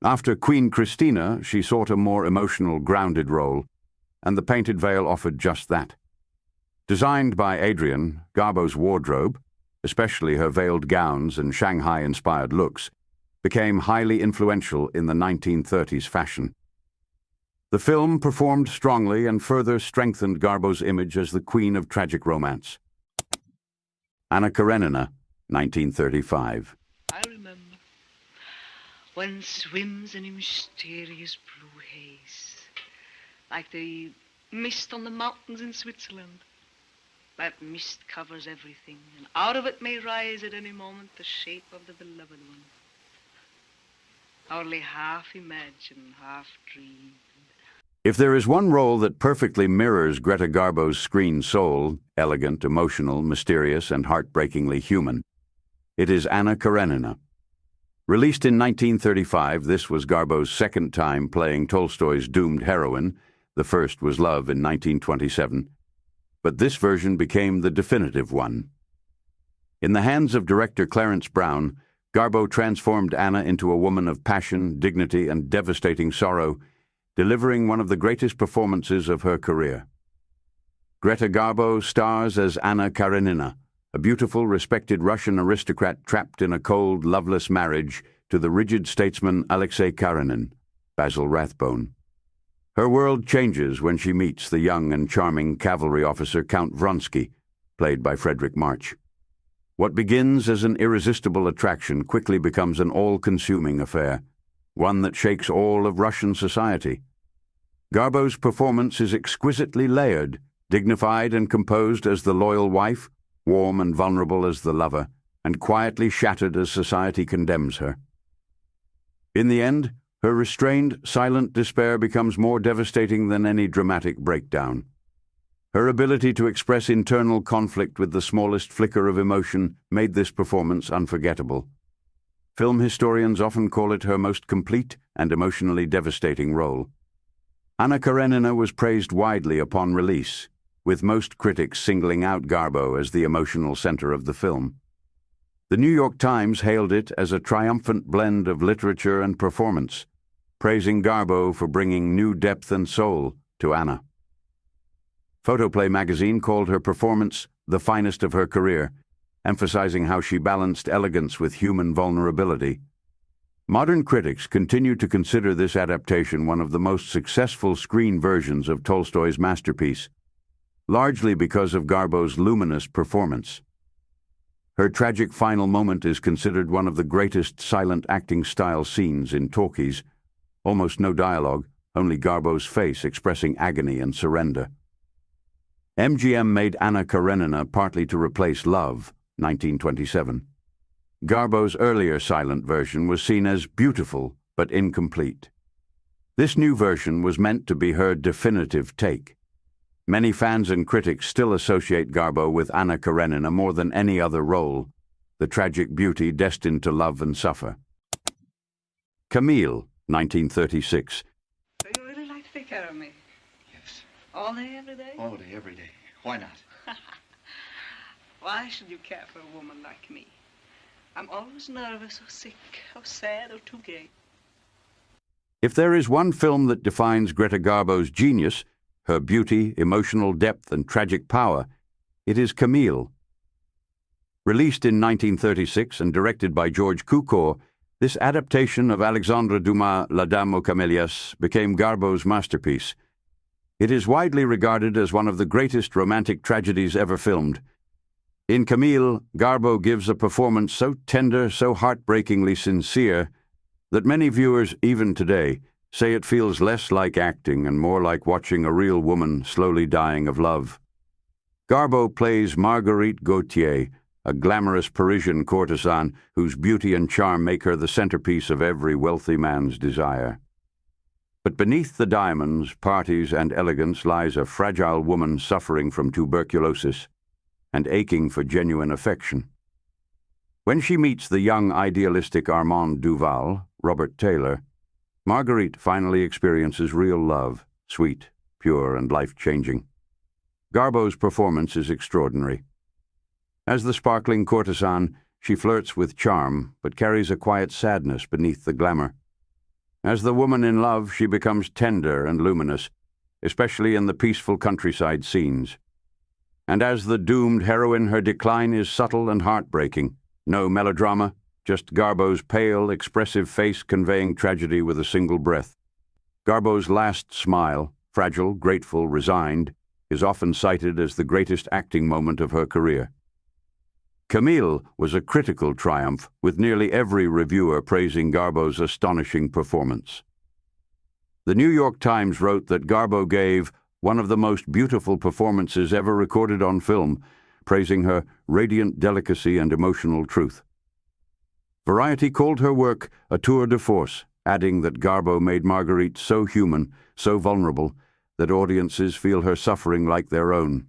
After Queen Christina, she sought a more emotional, grounded role, and The Painted Veil offered just that. Designed by Adrian, Garbo's wardrobe, especially her veiled gowns and Shanghai-inspired looks, became highly influential in the 1930s fashion. The film performed strongly and further strengthened Garbo's image as the queen of tragic romance. Anna Karenina, 1935. I remember one swims in a mysterious blue haze, like the mist on the mountains in Switzerland. That mist covers everything, and out of it may rise at any moment the shape of the beloved one. Only half imagine, half dream. If there is one role that perfectly mirrors Greta Garbo's screen soul, elegant, emotional, mysterious, and heartbreakingly human, it is Anna Karenina. Released in 1935, this was Garbo's second time playing Tolstoy's doomed heroine. The first was Love in 1927. But this version became the definitive one. In the hands of director Clarence Brown, Garbo transformed Anna into a woman of passion, dignity, and devastating sorrow, delivering one of the greatest performances of her career. Greta Garbo stars as Anna Karenina, a beautiful, respected Russian aristocrat trapped in a cold, loveless marriage to the rigid statesman Alexei Karenin, Basil Rathbone. Her world changes when she meets the young and charming cavalry officer Count Vronsky, played by Frederick March. What begins as an irresistible attraction quickly becomes an all-consuming affair, one that shakes all of Russian society. Garbo's performance is exquisitely layered, dignified and composed as the loyal wife, warm and vulnerable as the lover, and quietly shattered as society condemns her. In the end, her restrained, silent despair becomes more devastating than any dramatic breakdown. Her ability to express internal conflict with the smallest flicker of emotion made this performance unforgettable. Film historians often call it her most complete and emotionally devastating role. Anna Karenina was praised widely upon release, with most critics singling out Garbo as the emotional center of the film. The New York Times hailed it as a triumphant blend of literature and performance, praising Garbo for bringing new depth and soul to Anna. Photoplay magazine called her performance the finest of her career, emphasizing how she balanced elegance with human vulnerability. Modern critics continue to consider this adaptation one of the most successful screen versions of Tolstoy's masterpiece, largely because of Garbo's luminous performance. Her tragic final moment is considered one of the greatest silent acting style scenes in talkies. Almost no dialogue, only Garbo's face expressing agony and surrender. MGM made Anna Karenina partly to replace Love, 1927. Garbo's earlier silent version was seen as beautiful but incomplete. This new version was meant to be her definitive take. Many fans and critics still associate Garbo with Anna Karenina more than any other role, the tragic beauty destined to love and suffer. Camille, 1936. So you really like to take care of me? Yes. All day, every day? All day, every day. Why not? Why should you care for a woman like me? I'm always nervous or sick or sad or too gay. If there is one film that defines Greta Garbo's genius, her beauty, emotional depth, and tragic power, it is Camille. Released in 1936 and directed by George Cukor, this adaptation of Alexandre Dumas' La Dame aux Camélias became Garbo's masterpiece. It is widely regarded as one of the greatest romantic tragedies ever filmed. In Camille, Garbo gives a performance so tender, so heartbreakingly sincere, that many viewers, even today, say it feels less like acting and more like watching a real woman slowly dying of love. Garbo plays Marguerite Gautier, a glamorous Parisian courtesan whose beauty and charm make her the centerpiece of every wealthy man's desire. But beneath the diamonds, parties, and elegance lies a fragile woman suffering from tuberculosis and aching for genuine affection. When she meets the young idealistic Armand Duval, Robert Taylor, Marguerite finally experiences real love, sweet, pure, and life-changing. Garbo's performance is extraordinary. As the sparkling courtesan, she flirts with charm, but carries a quiet sadness beneath the glamour. As the woman in love, she becomes tender and luminous, especially in the peaceful countryside scenes. And as the doomed heroine, her decline is subtle and heartbreaking. No melodrama, just Garbo's pale, expressive face conveying tragedy with a single breath. Garbo's last smile, fragile, grateful, resigned, is often cited as the greatest acting moment of her career. Camille was a critical triumph, with nearly every reviewer praising Garbo's astonishing performance. The New York Times wrote that Garbo gave one of the most beautiful performances ever recorded on film, praising her radiant delicacy and emotional truth. Variety called her work a tour de force, adding that Garbo made Marguerite so human, so vulnerable, that audiences feel her suffering like their own.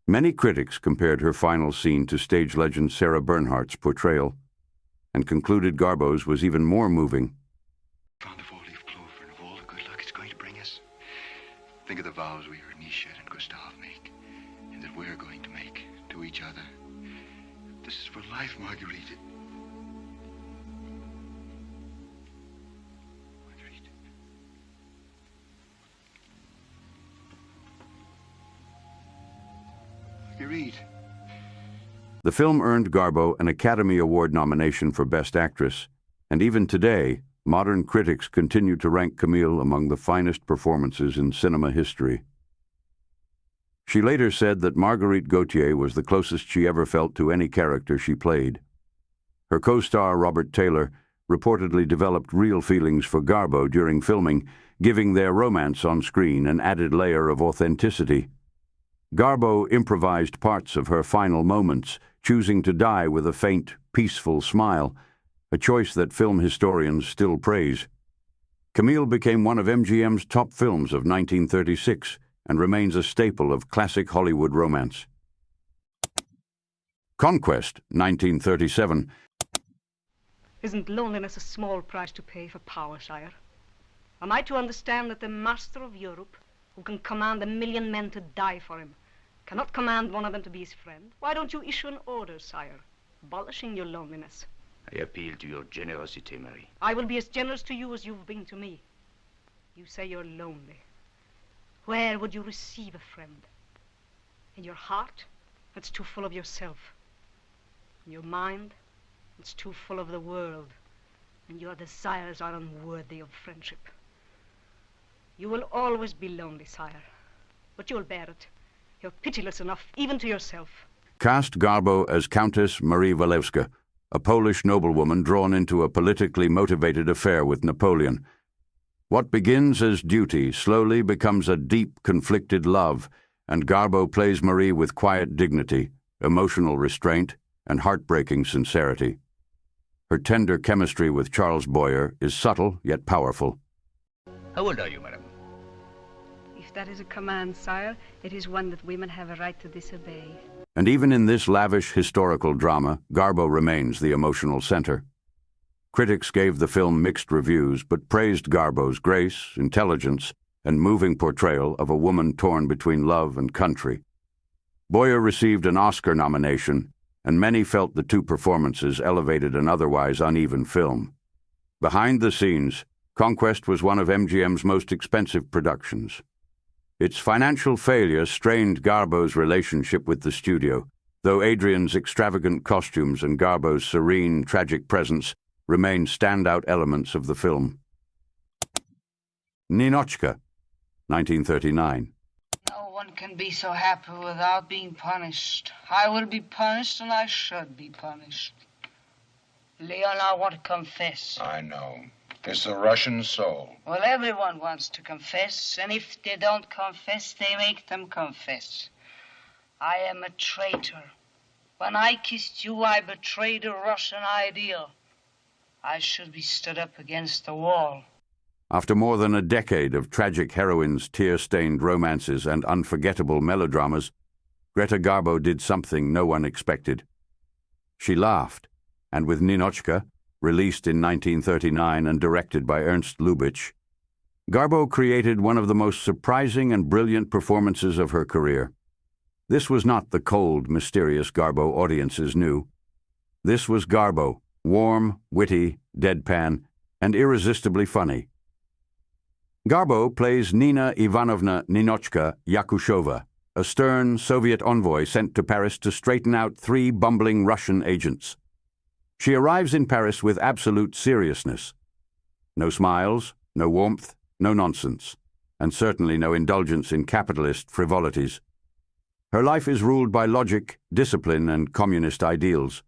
Many critics compared her final scene to stage legend Sarah Bernhardt's portrayal, and concluded Garbo's was even more moving. Found the four-leaf clover and of all the good luck it's going to bring us. Think of the vows we heard Nisha and Gustav make, and that we're going to make to each other. This is for life, Marguerite. Marguerite. Marguerite. The film earned Garbo an Academy Award nomination for Best Actress, and even today, modern critics continue to rank Camille among the finest performances in cinema history. She later said that Marguerite Gautier was the closest she ever felt to any character she played. Her co-star Robert Taylor reportedly developed real feelings for Garbo during filming, giving their romance on screen an added layer of authenticity. Garbo improvised parts of her final moments, choosing to die with a faint, peaceful smile, a choice that film historians still praise. Camille became one of MGM's top films of 1936 and remains a staple of classic Hollywood romance. Conquest, 1937. Isn't loneliness a small price to pay for power, sire? Am I to understand that the master of Europe, who can command 1,000,000 men to die for him, cannot command one of them to be his friend? Why don't you issue an order, sire, abolishing your loneliness? I appeal to your generosity, Marie. I will be as generous to you as you've been to me. You say you're lonely. Where would you receive a friend? In your heart, that's too full of yourself. In your mind, it's too full of the world. And your desires are unworthy of friendship. You will always be lonely, sire. But you'll bear it. You're pitiless enough, even to yourself. Cast Garbo as Countess Marie Walewska, a Polish noblewoman drawn into a politically motivated affair with Napoleon. What begins as duty slowly becomes a deep, conflicted love, and Garbo plays Marie with quiet dignity, emotional restraint, and heartbreaking sincerity. Her tender chemistry with Charles Boyer is subtle yet powerful. How old are you, madam? If that is a command, sire, it is one that women have a right to disobey. And even in this lavish historical drama, Garbo remains the emotional center. Critics gave the film mixed reviews, but praised Garbo's grace, intelligence, and moving portrayal of a woman torn between love and country. Boyer received an Oscar nomination, and many felt the two performances elevated an otherwise uneven film. Behind the scenes, Conquest was one of MGM's most expensive productions. Its financial failure strained Garbo's relationship with the studio, though Adrian's extravagant costumes and Garbo's serene, tragic presence remain standout elements of the film. Ninochka, 1939. No one can be so happy without being punished. I will be punished, and I should be punished. Leon, I want to confess. I know. It's the Russian soul. Well, everyone wants to confess, and if they don't confess, they make them confess. I am a traitor. When I kissed you, I betrayed a Russian ideal. I should be stood up against the wall. After more than a decade of tragic heroines, tear-stained romances, and unforgettable melodramas, Greta Garbo did something no one expected. She laughed, and with Ninochka, released in 1939 and directed by Ernst Lubitsch, Garbo created one of the most surprising and brilliant performances of her career. This was not the cold, mysterious Garbo audiences knew. This was Garbo, warm, witty, deadpan, and irresistibly funny. Garbo plays Nina Ivanovna Ninochka Yakushova, a stern Soviet envoy sent to Paris to straighten out 3 bumbling Russian agents. She arrives in Paris with absolute seriousness. No smiles, no warmth, no nonsense, and certainly no indulgence in capitalist frivolities. Her life is ruled by logic, discipline, and communist ideals.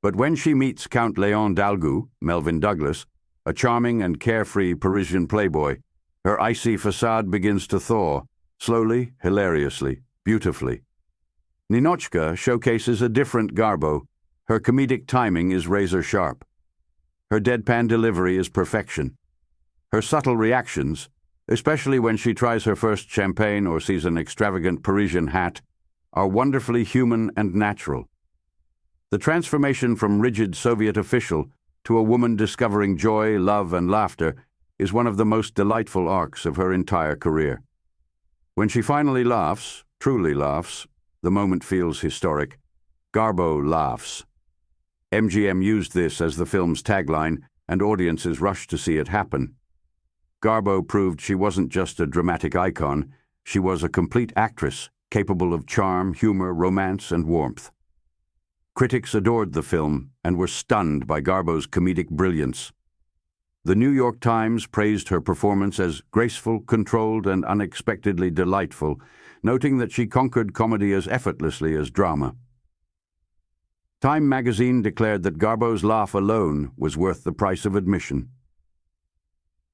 But when she meets Count Léon d'Algout, Melvyn Douglas, a charming and carefree Parisian playboy, her icy facade begins to thaw, slowly, hilariously, beautifully. Ninotchka showcases a different Garbo. Her comedic timing is razor-sharp. Her deadpan delivery is perfection. Her subtle reactions, especially when she tries her first champagne or sees an extravagant Parisian hat, are wonderfully human and natural. The transformation from rigid Soviet official to a woman discovering joy, love, and laughter is one of the most delightful arcs of her entire career. When she finally laughs, truly laughs, the moment feels historic. Garbo laughs. MGM used this as the film's tagline, and audiences rushed to see it happen. Garbo proved she wasn't just a dramatic icon, she was a complete actress, capable of charm, humor, romance, and warmth. Critics adored the film and were stunned by Garbo's comedic brilliance. The New York Times praised her performance as graceful, controlled, and unexpectedly delightful, noting that she conquered comedy as effortlessly as drama. Time magazine declared that Garbo's laugh alone was worth the price of admission.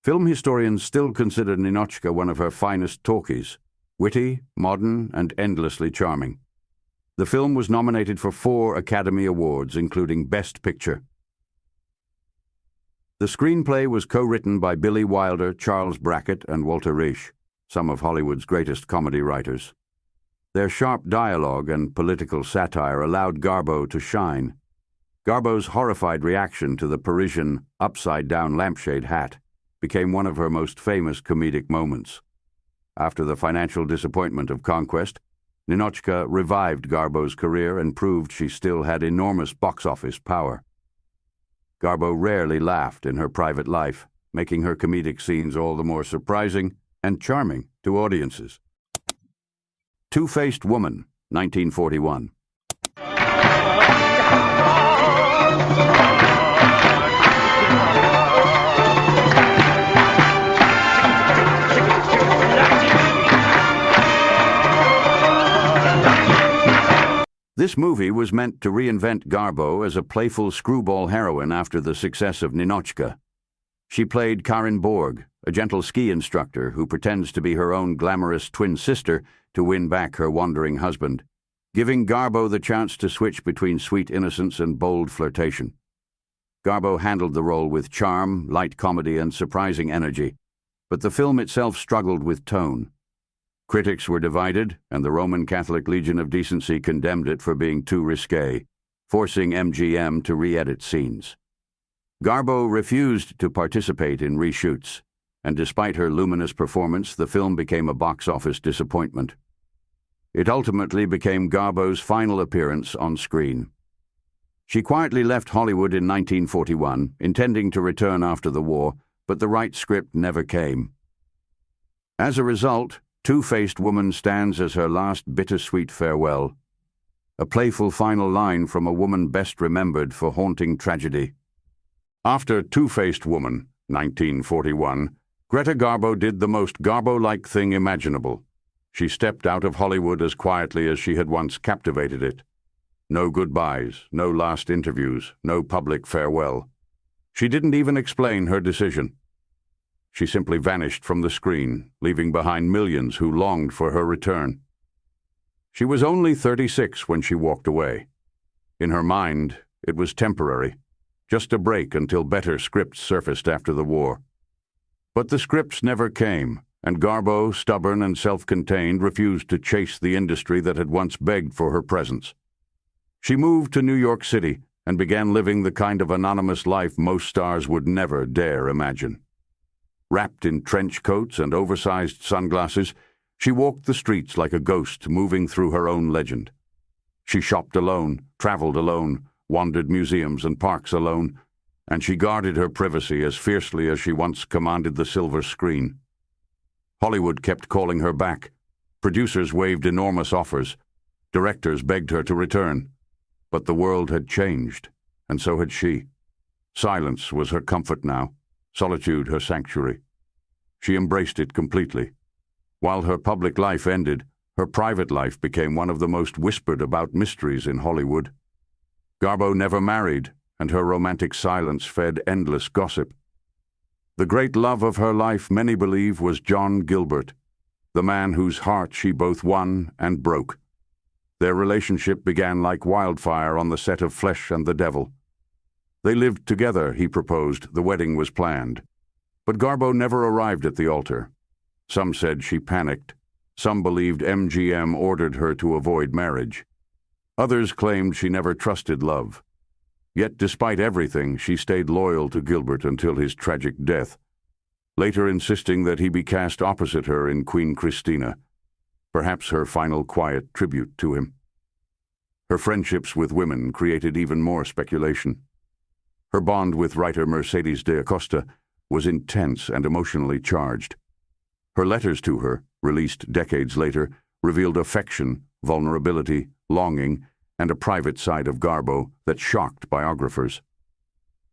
Film historians still consider Ninotchka one of her finest talkies, witty, modern, and endlessly charming. The film was nominated for 4 Academy Awards, including Best Picture. The screenplay was co-written by Billy Wilder, Charles Brackett, and Walter Reich, some of Hollywood's greatest comedy writers. Their sharp dialogue and political satire allowed Garbo to shine. Garbo's horrified reaction to the Parisian upside-down lampshade hat became one of her most famous comedic moments. After the financial disappointment of Conquest, Ninotchka revived Garbo's career and proved she still had enormous box office power. Garbo rarely laughed in her private life, making her comedic scenes all the more surprising and charming to audiences. Two-Faced Woman, 1941. This movie was meant to reinvent Garbo as a playful screwball heroine after the success of Ninotchka. She played Karin Borg, a gentle ski instructor who pretends to be her own glamorous twin sister to win back her wandering husband, giving Garbo the chance to switch between sweet innocence and bold flirtation. Garbo handled the role with charm, light comedy, and surprising energy, but the film itself struggled with tone. Critics were divided, and the Roman Catholic Legion of Decency condemned it for being too risque, forcing MGM to re-edit scenes. Garbo refused to participate in reshoots, and despite her luminous performance, the film became a box office disappointment. It ultimately became Garbo's final appearance on screen. She quietly left Hollywood in 1941, intending to return after the war, but the right script never came. As a result, Two-Faced Woman stands as her last bittersweet farewell, a playful final line from a woman best remembered for haunting tragedy. After Two-Faced Woman, 1941, Greta Garbo did the most Garbo-like thing imaginable. She stepped out of Hollywood as quietly as she had once captivated it. No goodbyes, no last interviews, no public farewell. She didn't even explain her decision. She simply vanished from the screen, leaving behind millions who longed for her return. She was only 36 when she walked away. In her mind, it was temporary, just a break until better scripts surfaced after the war. But the scripts never came, and Garbo, stubborn and self-contained, refused to chase the industry that had once begged for her presence. She moved to New York City and began living the kind of anonymous life most stars would never dare imagine. Wrapped in trench coats and oversized sunglasses, she walked the streets like a ghost moving through her own legend. She shopped alone, traveled alone, wandered museums and parks alone, and she guarded her privacy as fiercely as she once commanded the silver screen. Hollywood kept calling her back, Producers waved enormous offers. Directors begged her to return. But the world had changed, and so had she. Silence was her comfort now, solitude her sanctuary. She embraced it completely. While her public life ended, her private life became one of the most whispered about mysteries in Hollywood. Garbo never married, and her romantic silence fed endless gossip. The great love of her life, many believe, was John Gilbert, the man whose heart she both won and broke. Their relationship began like wildfire on the set of Flesh and the Devil. They lived together, he proposed. The wedding was planned. But Garbo never arrived at the altar. Some said she panicked. Some believed MGM ordered her to avoid marriage. Others claimed she never trusted love. Yet despite everything, she stayed loyal to Gilbert until his tragic death, later insisting that he be cast opposite her in Queen Christina, perhaps her final quiet tribute to him. Her friendships with women created even more speculation. Her bond with writer Mercedes de Acosta was intense and emotionally charged. Her letters to her, released decades later, revealed affection, vulnerability, longing, and a private side of Garbo that shocked biographers.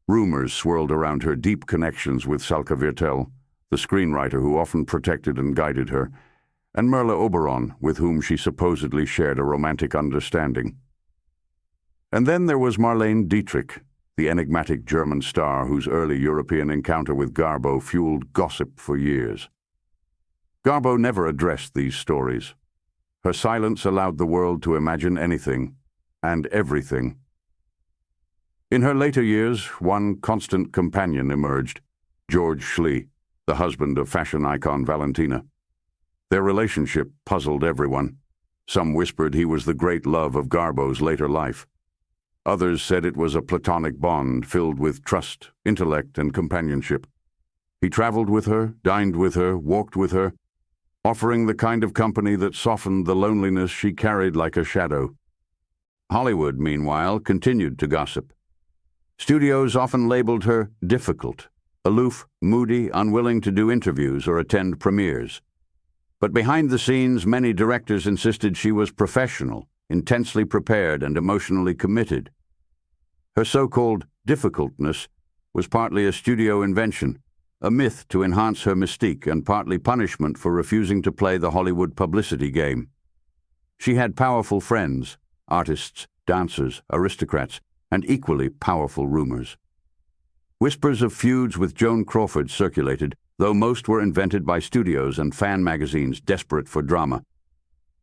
Rumors swirled around her deep connections with Salka Viertel, the screenwriter who often protected and guided her, and Merle Oberon, with whom she supposedly shared a romantic understanding. And then there was Marlene Dietrich, the enigmatic German star whose early European encounter with Garbo fueled gossip for years. Garbo never addressed these stories. Her silence allowed the world to imagine anything and everything. In her later years, one constant companion emerged, George Schley, the husband of fashion icon Valentina. Their relationship puzzled everyone. Some whispered he was the great love of Garbo's later life. Others said it was a platonic bond filled with trust, intellect, and companionship. He traveled with her, dined with her, walked with her, offering the kind of company that softened the loneliness she carried like a shadow. Hollywood, meanwhile, continued to gossip. Studios often labeled her difficult, aloof, moody, unwilling to do interviews or attend premieres. But behind the scenes, many directors insisted she was professional, intensely prepared, and emotionally committed. Her so-called difficultness was partly a studio invention, a myth to enhance her mystique and partly punishment for refusing to play the Hollywood publicity game. She had powerful friends, artists, dancers, aristocrats, and equally powerful rumors. Whispers of feuds with Joan Crawford circulated, though most were invented by studios and fan magazines desperate for drama.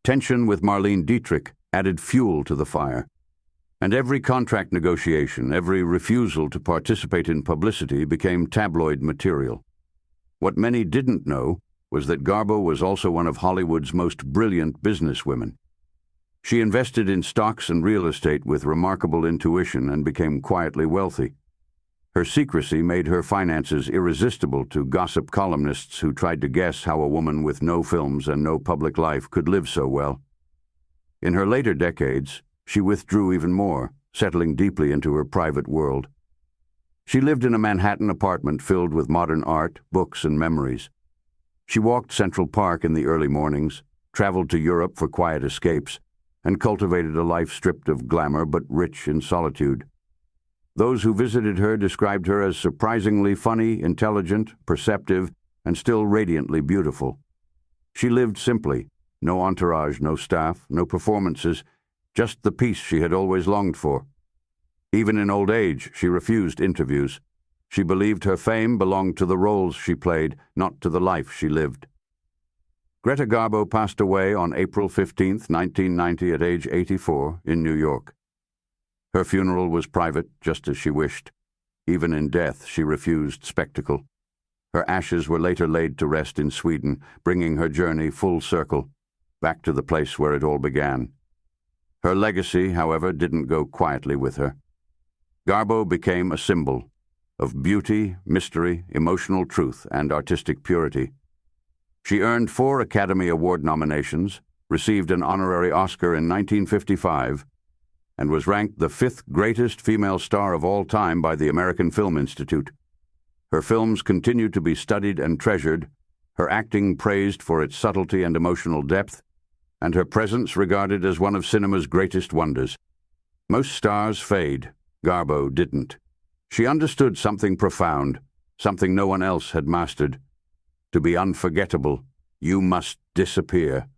Tension with Marlene Dietrich added fuel to the fire, and every contract negotiation, every refusal to participate in publicity became tabloid material. What many didn't know was that Garbo was also one of Hollywood's most brilliant businesswomen. She invested in stocks and real estate with remarkable intuition and became quietly wealthy. Her secrecy made her finances irresistible to gossip columnists who tried to guess how a woman with no films and no public life could live so well. In her later decades, she withdrew even more, settling deeply into her private world. She lived in a Manhattan apartment filled with modern art, books, and memories. She walked Central Park in the early mornings, traveled to Europe for quiet escapes, and cultivated a life stripped of glamour but rich in solitude. Those who visited her described her as surprisingly funny, intelligent, perceptive, and still radiantly beautiful. She lived simply, no entourage, no staff, no performances, just the peace she had always longed for. Even in old age, she refused interviews. She believed her fame belonged to the roles she played, not to the life she lived. Greta Garbo passed away on April 15, 1990, at age 84, in New York. Her funeral was private, just as she wished. Even in death, she refused spectacle. Her ashes were later laid to rest in Sweden, bringing her journey full circle, back to the place where it all began. Her legacy, however, didn't go quietly with her. Garbo became a symbol of beauty, mystery, emotional truth, and artistic purity. She earned 4 Academy Award nominations, received an honorary Oscar in 1955, and was ranked the 5th greatest female star of all time by the American Film Institute. Her films continue to be studied and treasured, her acting praised for its subtlety and emotional depth, and her presence regarded as one of cinema's greatest wonders. Most stars fade. Garbo didn't. She understood something profound, something no one else had mastered. To be unforgettable, you must disappear.